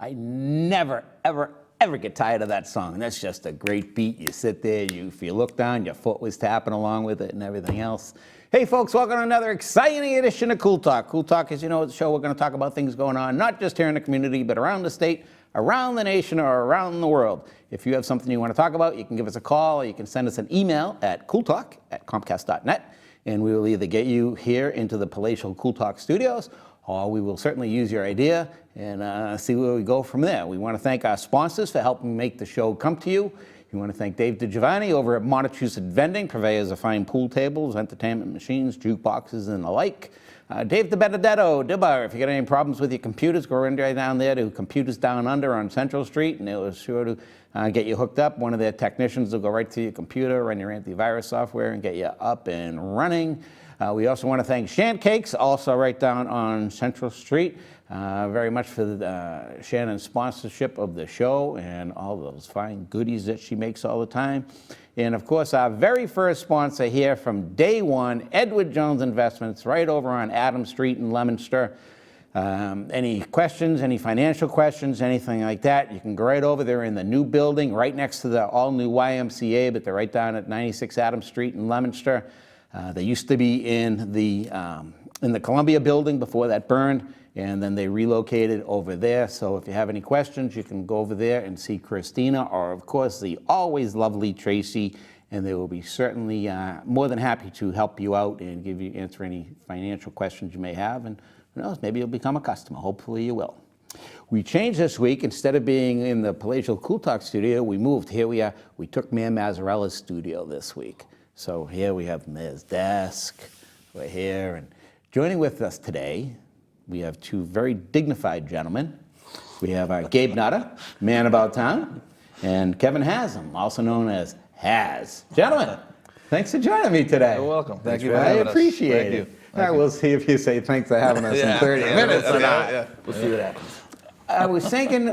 I never, ever, ever get tired of that song. That's just a great beat. You sit there, if you look down, your foot was tapping along with it and everything else. Hey folks, welcome to another exciting edition of Cool Talk. Cool Talk, as you know, is a show we're going to talk about things going on, not just here in the community, but around the state, around the nation, or around the world. If you have something you want to talk about, you can give us a call, or you can send us an email at cooltalk@comcast.net, and we will either get you here into the palatial Cool Talk studios, or we will certainly use your idea and see where we go from there. We want to thank our sponsors for helping make the show come to you. We want to thank Dave DiGiovanni over at Montechusett Vending, purveyors of fine pool tables, entertainment machines, jukeboxes, and the like. Dave DiBenedetto, Dibbar, if you got any problems with your computers, go right down there to Computers Down Under on Central Street, and they'll sure to get you hooked up. One of their technicians will go right to your computer, run your antivirus software, and get you up and running. We also want to thank Shantcakes, also right down on Central Street, very much for Shannon's sponsorship of the show and all those fine goodies that she makes all the time. And of course, our very first sponsor here from day one, Edward Jones Investments, right over on Adams Street in Leominster. Any questions, any financial questions, anything like that, you can go right over there in the new building, right next to the all-new YMCA, but they're right down at 96 Adams Street in Leominster. They used to be in the Columbia building before that burned, and then they relocated over there. So if you have any questions, you can go over there and see Christina, or of course the always lovely Tracy, and they will be certainly more than happy to help you out and answer any financial questions you may have. And who knows, maybe you'll become a customer. Hopefully you will. We changed this week. Instead of being in the palatial Cool Talk studio, we moved. Here we are. We took Mayor Mazzarella's studio this week. So here we have the mayor's desk. We're here, and joining with us today, we have two very dignified gentlemen. We have Gabe Nutter, man about town, and Kevin Haslam, also known as Haz. Gentlemen, thanks for joining me today. You're welcome. Thank you for having us. I appreciate it. All right, we'll see if you say thanks for having us in 30 minutes or not. Yeah. We'll see what happens. I was thinking,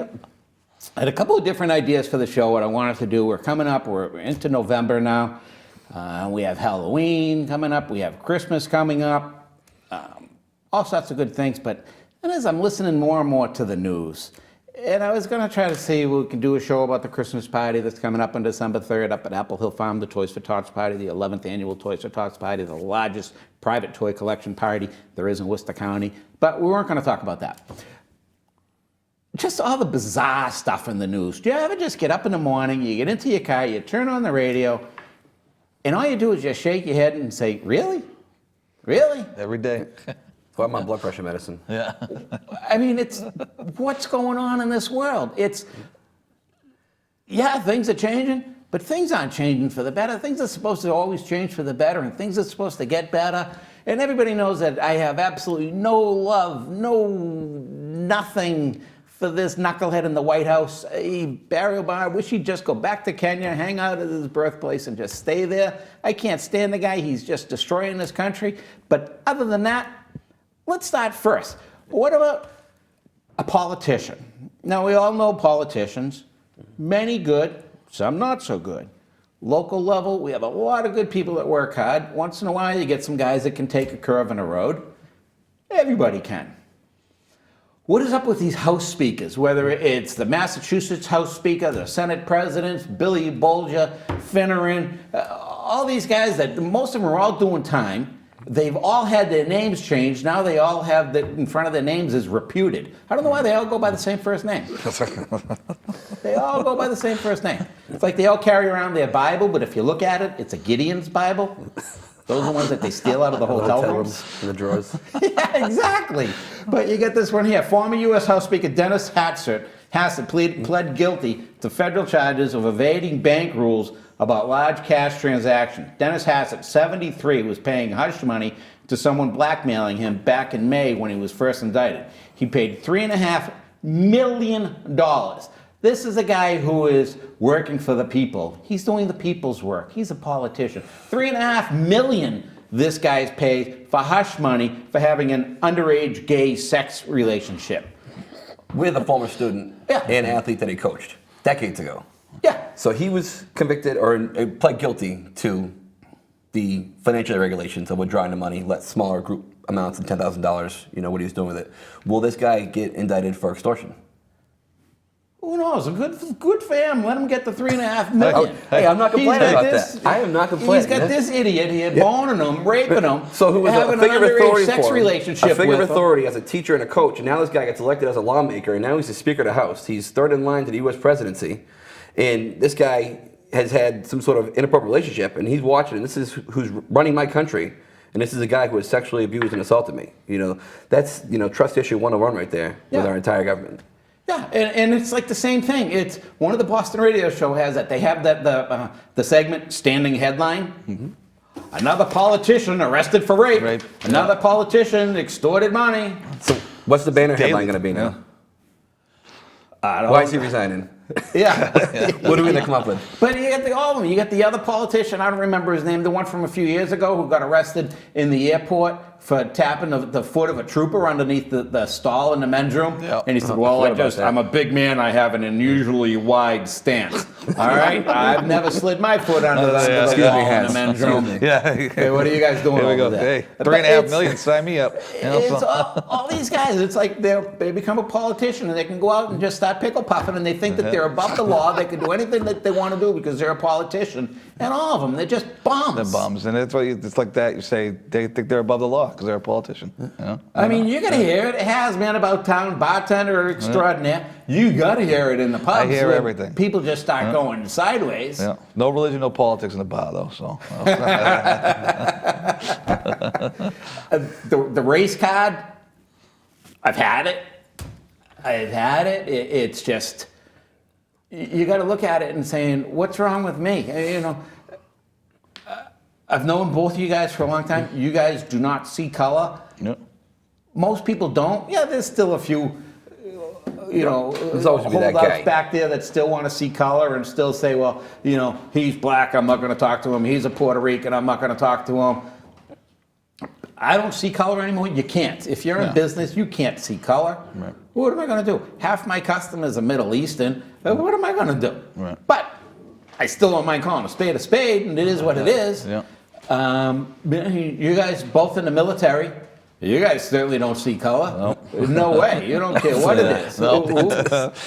I had a couple of different ideas for the show, what I wanted to do. We're coming up, we're into November now. We have Halloween coming up, we have Christmas coming up, all sorts of good things, but as I'm listening more and more to the news, and I was going to try to see if we can do a show about the Christmas party that's coming up on December 3rd up at Apple Hill Farm, the Toys for Tots party, the 11th annual Toys for Tots party, the largest private toy collection party there is in Worcester County, but we weren't going to talk about that. Just all the bizarre stuff in the news. Do you ever just get up in the morning, you get into your car, you turn on the radio, and all you do is just shake your head and say, really? Really? Every day. It's why I'm on blood pressure medicine. Yeah. I mean, it's, what's going on in this world? It's, yeah, things are changing, but things aren't changing for the better. Things are supposed to always change for the better, and things are supposed to get better. And everybody knows that I have absolutely no love, nothing for this knucklehead in the White House. Barry Obama, I wish he'd just go back to Kenya, hang out at his birthplace, and just stay there. I can't stand the guy. He's just destroying this country. But other than that, let's start first. What about a politician? Now, we all know politicians, many good, some not so good. Local level, we have a lot of good people that work hard. Once in a while, you get some guys that can take a curve in a road. Everybody can. What is up with these House speakers, whether it's the Massachusetts House Speaker, the Senate presidents, Billy Bolger, Finneran, all these guys that most of them are all doing time. They've all had their names changed. Now they all have in front of their names is reputed. I don't know why they all go by the same first name. They all go by the same first name. It's like they all carry around their Bible, but if you look at it, it's a Gideon's Bible. Those are the ones that they steal out of the hotel rooms. In the drawers. Yeah, exactly. But you get this one here. Former U.S. House Speaker Dennis Hassett pled guilty to federal charges of evading bank rules about large cash transactions. Dennis Hassett, 73, was paying hush money to someone blackmailing him back in May when he was first indicted. He paid $3.5 million. This is a guy who is working for the people. He's doing the people's work. He's a politician. $3.5 million this guy's paid for hush money for having an underage gay sex relationship. With a former student and athlete that he coached decades ago. Yeah. So he was convicted or pled guilty to the financial regulations of withdrawing the money, let smaller group amounts than $10,000, what he was doing with it. Will this guy get indicted for extortion? Who knows? A good fam. Let him get the $3.5 million. Hey, I'm not complaining He's got about this- that. I am not complaining. He's got this idiot here boning him, raping him, So who was having a figure an of underage authority sex for him, relationship a figure with of authority as a teacher and a coach, and now this guy gets elected as a lawmaker, and now he's the Speaker of the House. He's third in line to the U.S. presidency, and this guy has had some sort of inappropriate relationship, and he's watching, and this is who's running my country, and this is a guy who has sexually abused and assaulted me. That's trust issue 101 right there with our entire government. Yeah, and it's like the same thing. It's one of the Boston radio show has that. They have the segment standing headline. Mm-hmm. Another politician arrested for rape. Another politician extorted money. So what's the banner headline going to be now? Why is he resigning? Yeah. What are we going to come up with? But you got all of them. You got the other politician, I don't remember his name, the one from a few years ago who got arrested in the airport for tapping the foot of a trooper underneath the stall in the men's room. Yep. And he said, well, I'm a big man, I have an unusually wide stance. All right? I've never slid my foot under the wall in the men's room. Yeah. Hey, what are you guys doing Here we over go. there? Hey, $3.5 million, sign me up. It's all these guys. It's like they become a politician and they can go out and just start pickle puffing and they think that they're above the law. They can do anything that they want to do because they're a politician. And all of them, they're just bums. They're bums, and it's like that. You say they think they're above the law because they're a politician. I mean, you're gonna hear it. It has man about town, bartender extraordinaire. You gotta hear it in the pubs. I hear where everything. People just start going sideways. Yeah. No religion, no politics in the bar, though. So The race card, I've had it. It's just, you got to look at it and saying, what's wrong with me? I've known both of you guys for a long time. You guys do not see color. Yep. Most people don't. Yeah, there's still a few, There's always gonna be that holdouts guy back there that still want to see color and still say, well, he's black, I'm not going to talk to him. He's a Puerto Rican, I'm not going to talk to him. I don't see color anymore. You can't. If you're in business, you can't see color. Right. What am I going to do? Half my customers are Middle Eastern. What am I going to do? Right. But I still don't mind calling a spade, and it is what it is. Yeah. You guys both in the military. You guys certainly don't see color. No way. You don't care what it is.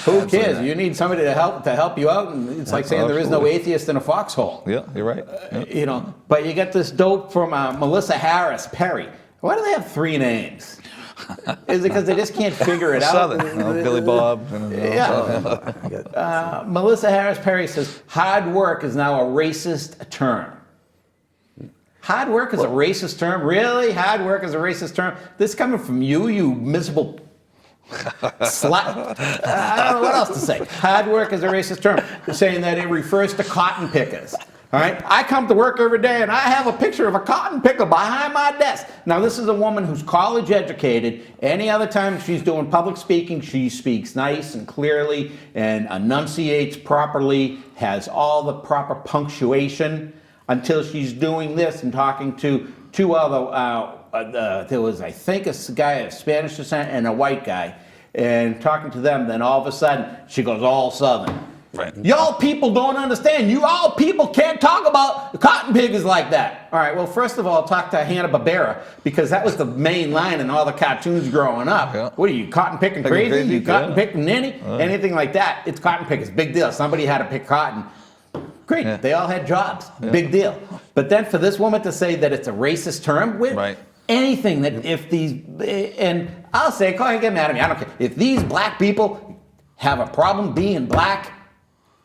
Who cares? You need somebody to help you out, and it's like saying there is no atheist in a foxhole. Yeah, you're right. Yeah. But you get this dope from Melissa Harris Perry. Why do they have 3 names? Is it because they just can't figure it out? Southern. Billy Bob. Melissa Harris Perry says hard work is now a racist term. Hard work is a racist term? Really? Hard work is a racist term? This coming from you miserable slut. I don't know what else to say. Hard work is a racist term. They're saying that it refers to cotton pickers. All right? I come to work every day and I have a picture of a cotton picker behind my desk. Now, this is a woman who's college educated. Any other time she's doing public speaking, she speaks nice and clearly and enunciates properly, has all the proper punctuation. Until she's doing this and talking to 2 other, there was, I think, a guy of Spanish descent and a white guy, and talking to them, then all of a sudden, she goes all Southern. Right. Y'all people don't understand. You all people can't talk about the cotton pickers like that. All right, well, first of all, talk to Hanna-Barbera, because that was the main line in all the cartoons growing up. Yeah. What are you, cotton picking crazy? You cotton picking ninny? Anything like that, it's cotton pickers. Big deal. Somebody had to pick cotton. Great, they all had jobs, big deal. But then for this woman to say that it's a racist term with anything that if these, and I'll say, go ahead and get mad at me, I don't care. If these black people have a problem being black,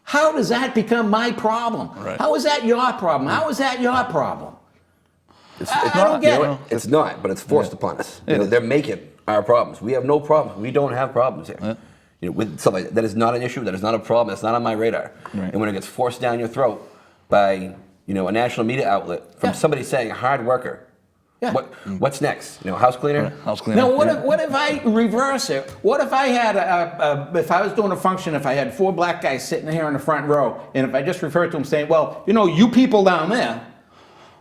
how does that become my problem? Right. How is that your problem? How is that your problem? I don't get it. It's not, but it's forced upon us. They're making our problems. We have no problems. We don't have problems here. With something like that is not an issue. That is not a problem. That's not on my radar. Right. And when it gets forced down your throat by a national media outlet from somebody saying hard worker, what's next? House cleaner. House cleaner. Now, what if I reverse it? What if I had if I was doing a function, if I had 4 black guys sitting here in the front row, and if I just referred to them saying, well, you people down there,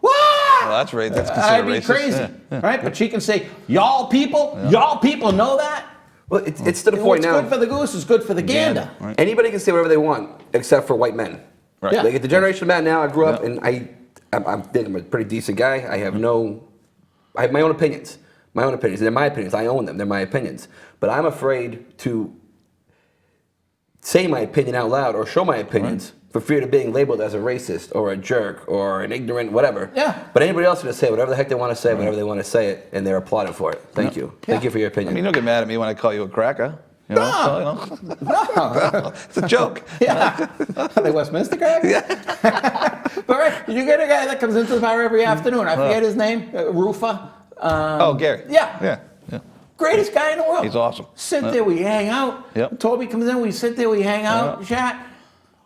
Well, that's right. That's I'd considered be racist. crazy, right? But she can say, y'all people know that? Well, it's to the point now. What's good for the goose is good for the gander. Right. Anybody can say whatever they want, except for white men. Right. Yeah. Like at the generation of man now, I grew up, and I'm a pretty decent guy. I have my own opinions. They're my opinions. I own them. They're my opinions. But I'm afraid to say my opinion out loud or show my opinions for fear of being labeled as a racist or a jerk or an ignorant whatever. Yeah. But anybody else is going to say whatever the heck they want to say, whenever they want to say it, and they're applauded for it. Thank you. Thank you for your I opinion. mean, you don't get mad at me when I call you a cracker. You know? So, you know. It's a joke. Yeah. Are they Westminster guys? Yeah. But right, you get a guy that comes into the bar every afternoon. I forget his name. Rufa. Gary. Yeah. Yeah. Greatest guy in the world. He's awesome. Sit there, we hang out. Yep. Toby comes in, we sit there, we hang out, Yep. chat.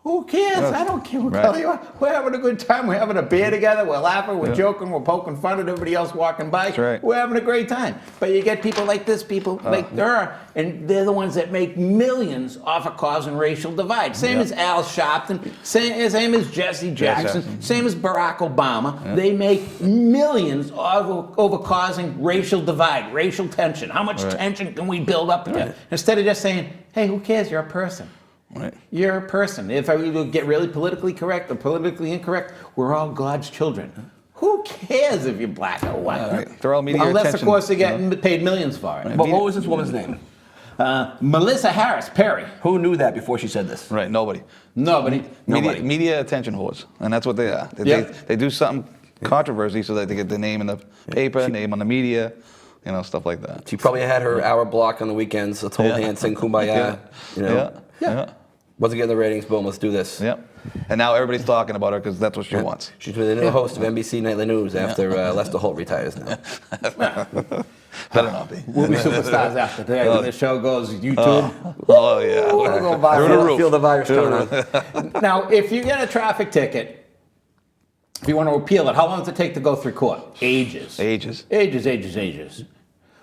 Who cares? I don't care what Right. color you are. We're having a good time. We're having a beer together. We're laughing. We're joking. We're poking fun at everybody else walking by. That's right. We're having a great time. But you get people like this, people like her, and they're the ones that make millions off of causing racial divide. Same as Al Sharpton. Same as Jesse Jackson. Jackson. Same as Barack Obama. They make millions over causing racial divide, racial tension. How much tension can we build up here? Instead of just saying, hey, who cares? You're a person. Right. You're a person. If I would get really politically correct or politically incorrect, we're all God's children. Who cares if you're black or white? Right. They're all media Unless, attention, of course, they get you know? paid millions for it. What was this woman's name? Melissa Harris Perry. Who knew that before she said this? Right. Nobody. Nobody. Media attention whores, and that's what they are. They do something controversy so that they get the name in the paper, name on the media, you know, stuff like that. She probably had her hour block on the weekends. Let's hold hands, sing Kumbaya. You know, Yeah. wasn't getting the ratings. Boom, let's do this. Yep. And now everybody's talking about her because that's what she wants. She's the new host of NBC Nightly News after Lester Holt retires now. Better not be. We'll be superstars after today. When the show goes YouTube. Oh yeah. We'll go Through the viral. roof. Feel the virus coming on. Now, if you get a traffic ticket, if you want to appeal it, how long does it take to go through court? Ages. Ages. Ages.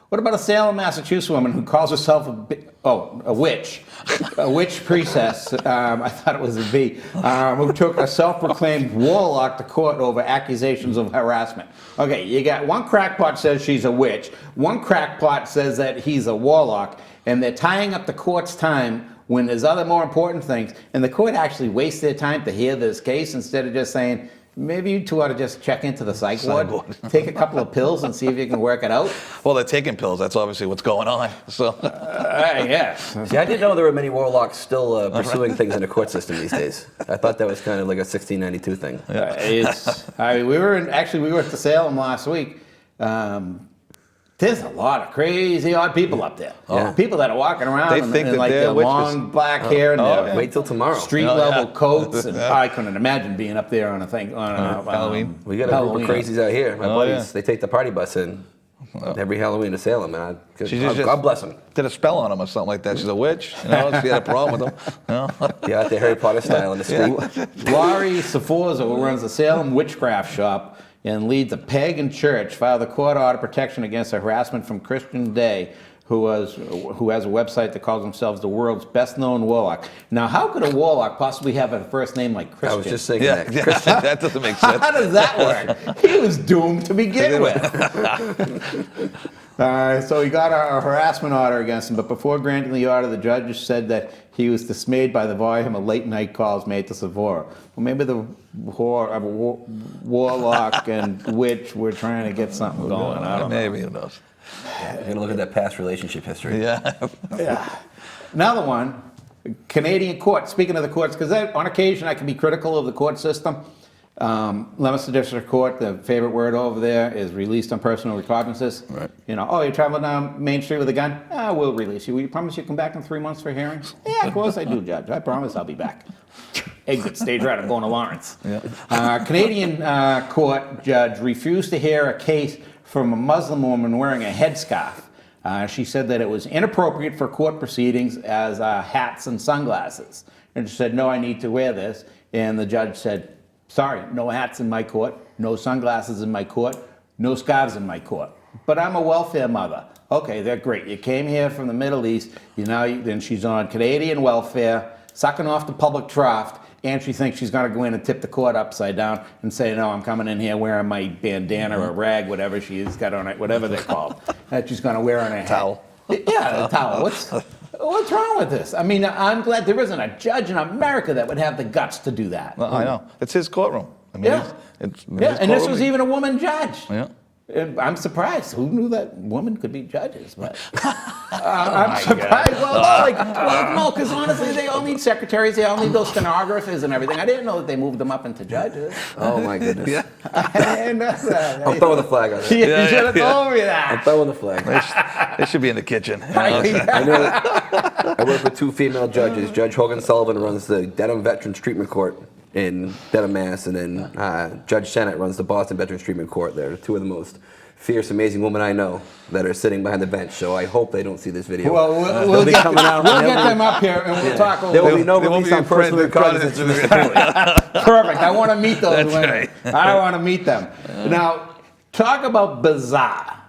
What about a Salem, Massachusetts woman who calls herself a witch? A witch priestess, I thought it was a V, who took a self-proclaimed warlock to court over accusations of harassment. Okay, you got one crackpot says she's a witch, one crackpot says that he's a warlock, and they're tying up the court's time when there's other more important things, and the court actually wastes their time to hear this case instead of just saying, maybe you two ought to just check into the psych ward, take a couple of pills and see if you can work it out. Well, they're taking pills. That's obviously what's going on. So. Yeah. See, I didn't know there were many warlocks still pursuing things in the court system these days. I thought that was kind of like a 1692 thing. We were at the Salem last week. There's a lot of crazy odd people up there. Yeah. People that are walking around They and, think that like they're their witches. long black hair and their Wait till tomorrow. street level coats. And I couldn't imagine being up there on a thing on Halloween. We got a group of crazies out here. My buddies, yeah. They take the party bus in every Halloween to Salem, man. God bless them. Did a spell on him or something like that. She's a witch. You know, she had a problem with him. You know? Yeah, out there Harry Potter style in the street. Laurie Saforza, who runs the Salem Witchcraft Shop and leads a pagan church, filed a court order protection against the harassment from Christian Day, who has a website that calls themselves the world's best-known warlock. Now, how could a warlock possibly have a first name like Christian? I was just saying Yeah, that. yeah, that doesn't make sense. How does that work? He was doomed to begin with. So he got a harassment order against him, but before granting the order, the judge said that he was dismayed by the volume of late-night calls made to Savora. Well, maybe the warlock and witch were trying to get something going. I don't know. Maybe, who knows? You're going to look at that past relationship history. Yeah. Yeah. Another one, Canadian court. Speaking of the courts, because on occasion I can be critical of the court system. Leominster District Court, the favorite word over there is released on personal recognizances. Right. You know, oh, you're traveling down Main Street with a gun? We'll release you. Will you promise you'll come back in 3 months for hearings? Yeah, of course I do, Judge. I promise I'll be back. Exit stage right, I'm going to Lawrence. Yeah. Canadian court judge refused to hear a case from a Muslim woman wearing a headscarf. She said that it was inappropriate for court proceedings as hats and sunglasses. And she said, no, I need to wear this. And the judge said, sorry, no hats in my court, no sunglasses in my court, no scarves in my court. But I'm a welfare mother. Okay, they're great. You came here from the Middle East, then she's on Canadian welfare, sucking off the public trough, and she thinks she's going to go in and tip the court upside down and say, no, I'm coming in here wearing my bandana or rag, whatever she's got on it, whatever they're called, that she's going to wear on her head. Towel. Yeah, a towel. What's wrong with this? I mean, I'm glad there isn't a judge in America that would have the guts to do that. Well, I know. It's his courtroom. I mean, Yeah. it's Yeah, his and this courtroom. was even a woman judge. Yeah. I'm surprised. Who knew that women could be judges? But I'm surprised. No, because honestly, they all need secretaries. They all need those stenographers and everything. I didn't know that they moved them up into judges. Oh my goodness. Yeah. I didn't know that. I'm throwing the flag on You it. should have told me I'm that. throwing the flag. They should be in the kitchen. I know. I work with 2 female judges. Judge Hogan Sullivan runs the Dedham Veterans Treatment Court in Dedham, Mass, and then Judge Sennett runs the Boston Veterans Treatment Court. They're 2 of the most fierce, amazing women I know that are sitting behind the bench. So I hope they don't see this video. Well, we'll get them up here and we'll talk a There will little. be no They won't release be on personal friendly recognizance from Mr. Cooley. Perfect. I want to meet those That's women. right. I want to meet them. Now, talk about bizarre.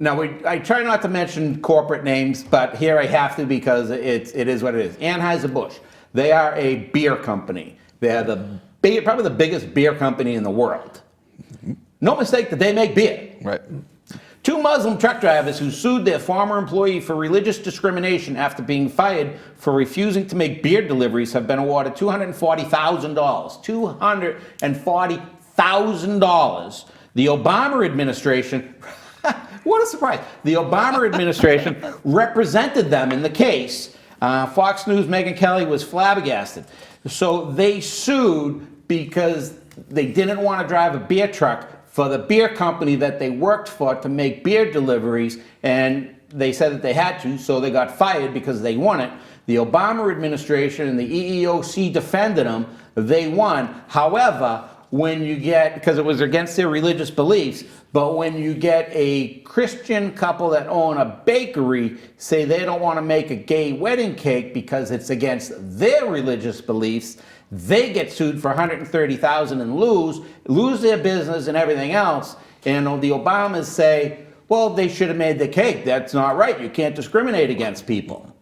Now, I try not to mention corporate names, but here I have to because it is what it is. Anheuser-Busch. They are a beer company. They are probably the biggest beer company in the world. No mistake that they make beer. Right. 2 Muslim truck drivers who sued their former employee for religious discrimination after being fired for refusing to make beer deliveries have been awarded $240,000. $240,000. The Obama administration, what a surprise, the Obama administration represented them in the case. Fox News' Megyn Kelly was flabbergasted. So they sued because they didn't want to drive a beer truck for the beer company that they worked for to make beer deliveries, and they said that they had to, so they got fired because they won it. The Obama administration and the EEOC defended them. They won. However, when you get, because it was against their religious beliefs, but when you get a Christian couple that own a bakery say they don't want to make a gay wedding cake because it's against their religious beliefs, they get sued for $130,000 and lose their business and everything else. And the Obamas say, well, they should have made the cake. That's not right. You can't discriminate against people.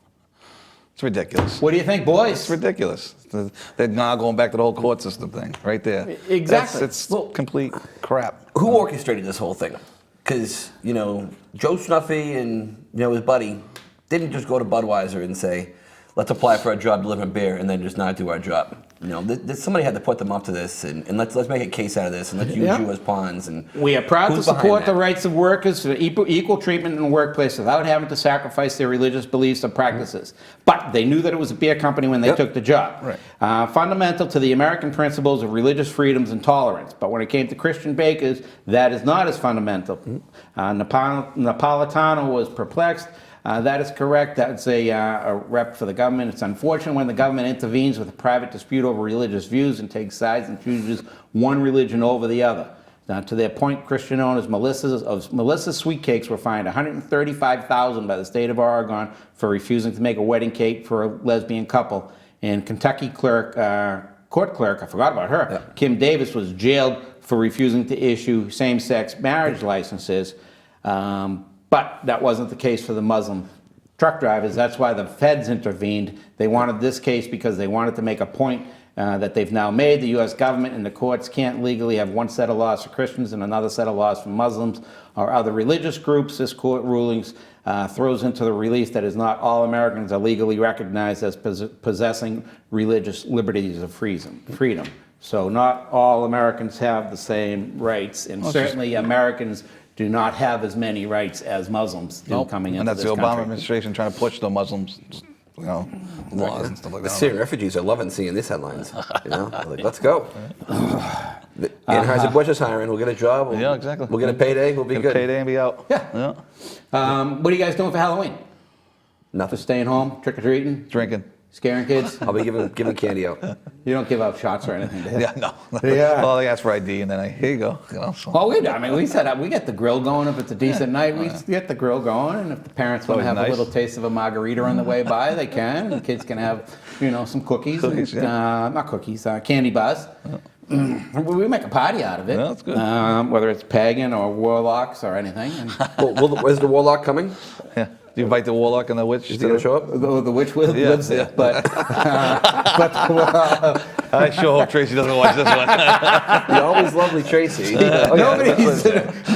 It's ridiculous. What do you think, boys? It's ridiculous. They're now going back to the whole court system thing right there. Exactly. It's complete crap. Who orchestrated this whole thing? Because, Joe Snuffy and, his buddy didn't just go to Budweiser and say, let's apply for a job delivering beer and then just not do our job. Somebody had to put them up to this, and let's make a case out of this, and let's use you as pawns. And we are proud to who's support behind the that? rights of workers for equal treatment in the workplace without having to sacrifice their religious beliefs or practices. But they knew that it was a beer company when they took the job. Right. Fundamental to the American principles of religious freedoms and tolerance. But when it came to Christian bakers, that is not as fundamental. Napolitano was perplexed. That is correct. That's a rep for the government. It's unfortunate when the government intervenes with a private dispute over religious views and takes sides and chooses one religion over the other. Now, to their point, Christian owners Melissa's Sweet Cakes were fined $135,000 by the state of Oregon for refusing to make a wedding cake for a lesbian couple. And Kentucky court clerk, I forgot about her, Kim Davis, was jailed for refusing to issue same-sex marriage licenses. But that wasn't the case for the Muslim truck drivers. That's why the feds intervened. They wanted this case because they wanted to make a point that they've now made. The U.S. government and the courts can't legally have one set of laws for Christians and another set of laws for Muslims or other religious groups. This court rulings throws into the relief that is not all Americans are legally recognized as possessing religious liberties of freedom. So not all Americans have the same rights, and certainly Americans do not have as many rights as Muslims do coming into this country. And that's the Obama administration trying to push the Muslims, laws and stuff like The that. Syrian refugees are loving seeing these headlines. They're like, let's go. Anheuser-Busch is hiring. We'll get a job. Yeah, exactly. We'll get a payday. We'll be Get a good. payday and be out. Yeah. What are you guys doing for Halloween? Nothing. Just staying home, trick-or-treating, Drinking. scaring kids? I'll be giving candy out. You don't give out shots or anything, do you? Yeah, no. Yeah. Well, they asked for ID, and then here you go. So. Well, we set up. We get the grill going if it's a decent night. We get the grill going, and if the parents want to have Always a nice. little taste of a margarita on the way by, they can. And the kids can have, some cookies. Cookies, not cookies, candy bars. We make a party out of it. Yeah, that's good. Whether it's pagan or warlocks or anything. And Is the warlock coming? Yeah. Do you invite the warlock and the witch? Is he going to show up? the witch lives there, yeah. but I sure hope Tracy doesn't watch this one. You're always lovely, Tracy.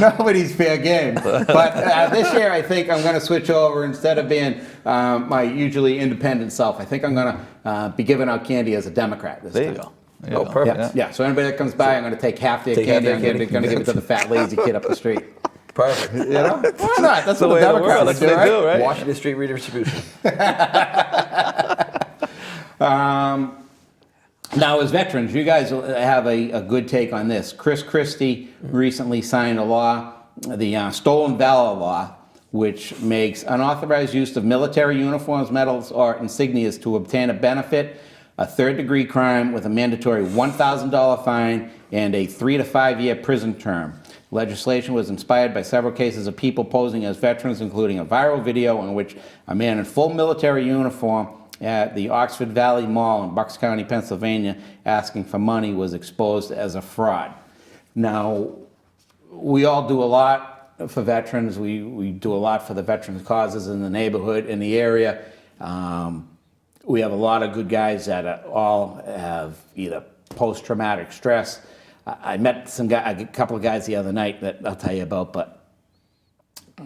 nobody's fair game. But this year, I think I'm going to switch over. Instead of being my usually independent self, I think I'm going to be giving out candy as a Democrat this There time. you go. you Oh, go. perfect. Yeah. So anybody that comes by, I'm going to take half their Take half candy. their I'm candy. going to give it to the fat lazy kid up the street. Perfect. You know? Why not? That's the what the way of the Democrats world. That's what they do, right? Washington Street redistribution. Now, as veterans, you guys have a good take on this. Chris Christie recently signed a law, the Stolen Valor Law, which makes unauthorized use of military uniforms, medals, or insignias to obtain a benefit a third-degree crime with a mandatory $1,000 fine and a 3 to 5 year prison term. Legislation was inspired by several cases of people posing as veterans, including a viral video in which a man in full military uniform at the Oxford Valley Mall in Bucks County, Pennsylvania, asking for money was exposed as a fraud. Now, we all do a lot for veterans. We do a lot for the veterans causes in the neighborhood, in the area. We have a lot of good guys that all have either post-traumatic stress. I met a couple of guys the other night that I'll tell you about, but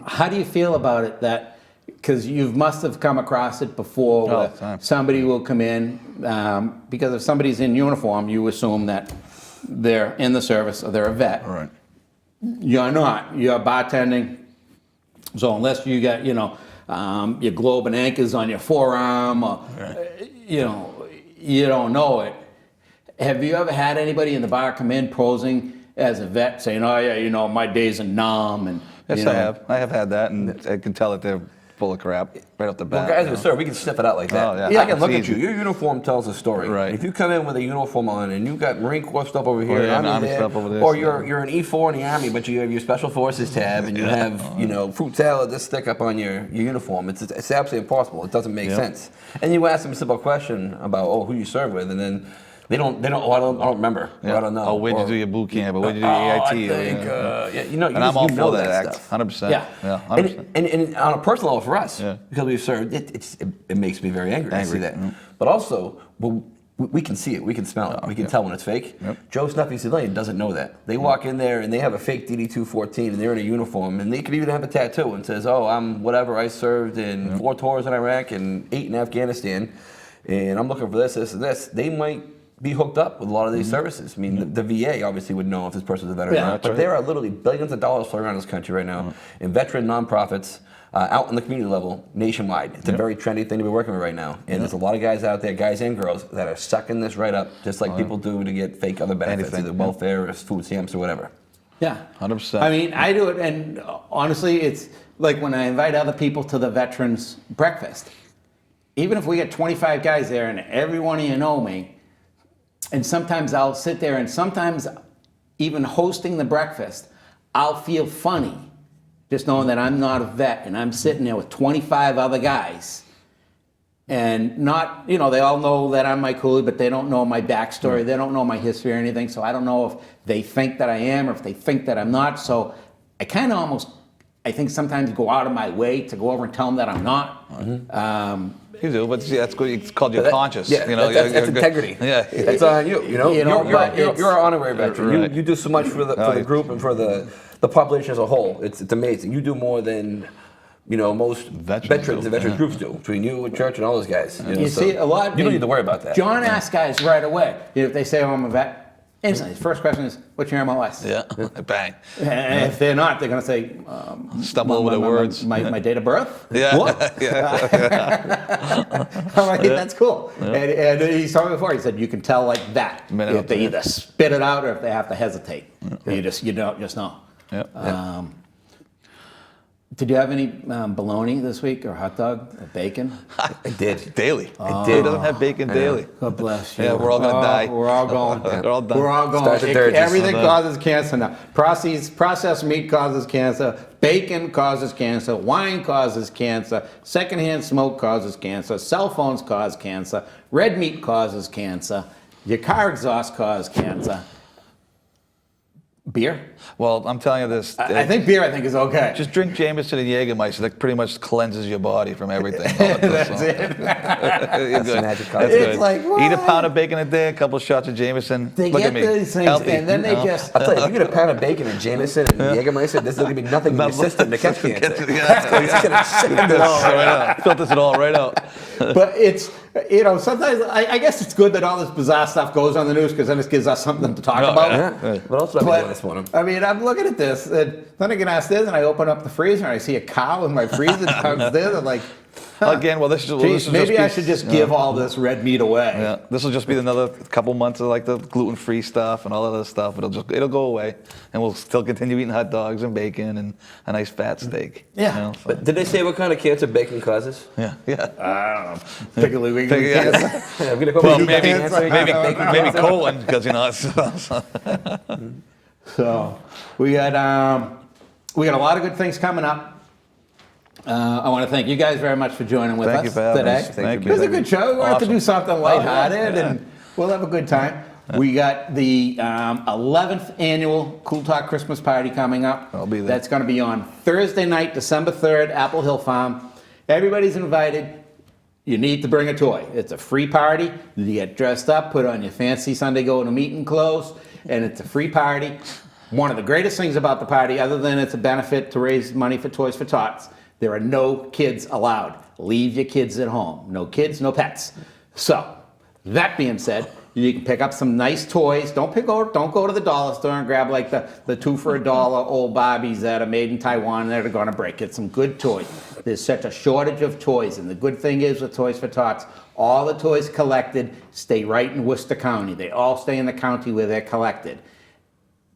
how do you feel about it that, because you must have come across it before, All where the time. somebody will come in, because if somebody's in uniform, you assume that they're in the service or they're a vet. Right. You're not. You're bartending. So unless you got, your globe and anchors on your forearm, or, you don't know it. Have you ever had anybody in the bar come in posing as a vet, saying, "Oh yeah, my days are numb," and Yes, I have. I have had that, and I can tell that they're full of crap right off the bat. Well, guys, sir, we can sniff it out like that. Oh, yeah. I can look It's at you. easy. Your uniform tells a story. Right. If you come in with a uniform on and you got Marine Corps stuff over here, yeah, Army Army there, stuff over there, or so- you're an E4 in the Army, but you have your Special Forces tab and you have fruit salad this stick up on your uniform. It's absolutely impossible. It doesn't make sense. And you ask them a simple question about who you serve with, and then they don't. Oh, I don't remember. Or I don't know. Oh, where'd you Or, do your boot camp? Or where'd you do "Oh, your I EIT? think, And I'm all for that act, stuff. 100%. Yeah. Yeah, 100%. And on a personal level for us, Yeah. because we've served, it makes me very angry to see Angry, that. yeah. But also, we can see it, we can smell it, we can tell when it's fake. Yep. Joe Snuffy Civilian doesn't know that. They walk in there and they have a fake DD-214 and they're in a uniform and they could even have a tattoo and says, "Oh, I'm whatever, I served in 4 tours in Iraq and 8 in Afghanistan, and I'm looking for this, this, and this." They might be hooked up with a lot of these services. I mean, the VA obviously would know if this person's a veteran or Yeah, not, that's but right. there are literally billions of dollars flowing around this country right now in veteran nonprofits out in the community level nationwide. It's a very trendy thing to be working with right now. And there's a lot of guys out there, guys and girls, that are sucking this right up, just like people do to get fake other benefits, Anything, either yeah. welfare or food stamps or whatever. Yeah. 100%. I mean, I do it, and honestly, it's like when I invite other people to the veterans breakfast. Even if we get 25 guys there and every one of you know me, and sometimes I'll sit there and sometimes even hosting the breakfast, I'll feel funny just knowing that I'm not a vet and I'm sitting there with 25 other guys. And not, they all know that I'm Mike Cooley, but they don't know my backstory. They don't know my history or anything. So I don't know if they think that I am or if they think that I'm not. So I kind of almost, I think sometimes go out of my way to go over and tell them that I'm not. You do, but see, that's good. It's called your That- conscious. Yeah, that's you're good. integrity. Yeah. It's on you. You're an honorary veteran. Right. You do so much for the group and for the population as a whole. It's amazing. You do more than most veterans do, and veterans yeah. groups do. Between you and church and all those guys. You see, a lot. You don't need to worry about that. John asks guys right away. If they say, "Oh, I'm a vet," instantly, his first question is, "What's your MLS?" Yeah. Bang. And if they're not, they're going to say, Stumble over the words. My date of birth? Yeah. What? I'm like, that's cool. And he's told me before, he said, you can tell like that. Minute If they up to either spit it out or if they have to hesitate. You just know. Yeah. Did you have any bologna this week or hot dog or bacon? I did. Daily. I He did. doesn't have bacon daily. God bless you. Yeah, we're all gonna die. We're all going. We're all done. We're all going. Starts at Durgis. Everything All done. causes cancer now. Processed meat causes cancer. Bacon causes cancer. Wine causes cancer. Secondhand smoke causes cancer. Cell phones cause cancer. Red meat causes cancer. Your car exhaust causes cancer. Beer? Well, I'm telling you this. I think beer. I think is okay. Just drink Jameson and Jägermeister. That pretty much cleanses your body from everything. That's it. You're good. magic That's cocktail. good. It's like, Eat a what? pound of bacon a day, a couple of shots of Jameson. They Look get at me. these things, Healthy, and then they you know? just. I'll tell you, if you get a pound of bacon and Jameson and Jägermeister, there's going to be nothing in your system to catch cancer. Yeah. It's going to send it all Right out. Filters it all right out. But it's You know, sometimes I guess it's good that all this bizarre stuff goes on the news because then it gives us something to talk about. Yeah. What else would I be doing this morning? I mean, I'm looking at this, and then I get downstairs and I open up the freezer and I see a cow in my freezer downstairs. I'm like, Again, well, this will geez, just maybe be, I should just give all this red meat away. Yeah, this will just be another couple months of like the gluten-free stuff and all of this stuff. It'll go away, and we'll still continue eating hot dogs and bacon and a nice fat steak. Yeah. You know, so. But did they say what kind of cancer bacon causes? Yeah, yeah. I don't know. Particularly we Yeah. Yeah, I'm gonna go Well, with maybe cancer. maybe colon because you know. It's, So we got a lot of good things coming up. I want to thank you guys very much for joining with Thank us you for having today. us. Thank It you. was a good show. We'll have to do Awesome. something lighthearted, yeah. and we'll have a good time. We got the 11th annual Cool Talk Christmas party coming up. I'll be there. That's going to be on Thursday night, December 3rd, Apple Hill Farm. Everybody's invited. You need to bring a toy. It's a free party. You get dressed up, put on your fancy Sunday go-to-meeting clothes, and it's a free party. One of the greatest things about the party, other than it's a benefit to raise money for Toys for Tots, there are no kids allowed. Leave your kids at home. No kids, no pets. So, that being said, you can pick up some nice toys. Don't go to the dollar store and grab like the 2 for $1 old Barbies that are made in Taiwan that are going to break. Get some good toys. There's such a shortage of toys, and the good thing is with Toys for Tots, all the toys collected stay right in Worcester County. They all stay in the county where they're collected.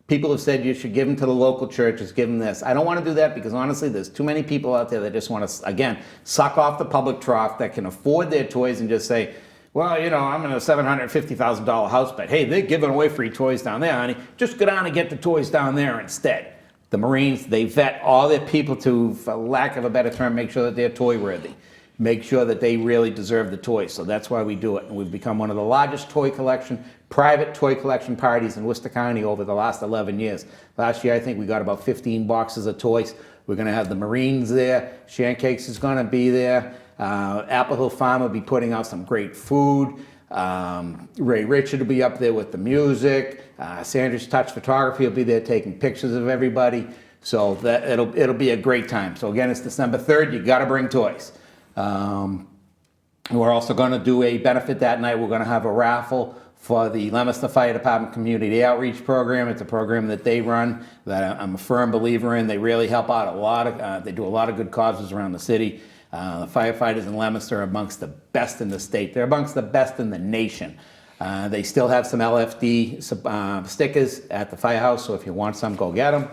People have said you should give them to the local churches, give them this. I don't want to do that because honestly, there's too many people out there that just want to, again, suck off the public trough that can afford their toys and just say, well, you know, I'm in a $750,000 house, but hey, they're giving away free toys down there, honey. Just go down and get the toys down there instead. The Marines, they vet all their people to, for lack of a better term, make sure that they're toy worthy. Make sure that they really deserve the toys. So that's why we do it. And we've become one of the largest private toy collection parties in Worcester County over the last 11 years. Last year, I think we got about 15 boxes of toys. We're going to have the Marines there. Shancakes is going to be there. Apple Hill Farm will be putting out some great food. Ray Richard will be up there with the music. Sandra's Touch Photography will be there taking pictures of everybody. So that it'll be a great time. So again, it's December 3rd. You got to bring toys. We're also going to do a benefit that night. We're going to have a raffle for the Leominster Fire Department Community Outreach Program. It's a program that they run that I'm a firm believer in. They really help out a lot of, they do a lot of good causes around the city. The firefighters in Leominster are amongst the best in the state. They're amongst the best in the nation. They still have some LFD stickers at the firehouse, so if you want some, go get them.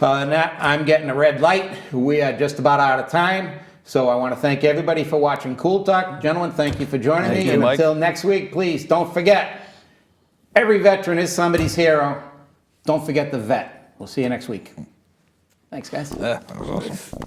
Other than that, I'm getting a red light. We are just about out of time. So I want to thank everybody for watching Cool Talk. Gentlemen, thank you for joining me. you, And Mike. until next week, please don't forget, every veteran is somebody's hero. Don't forget the vet. We'll see you next week. Thanks, guys. Yeah, that was awesome.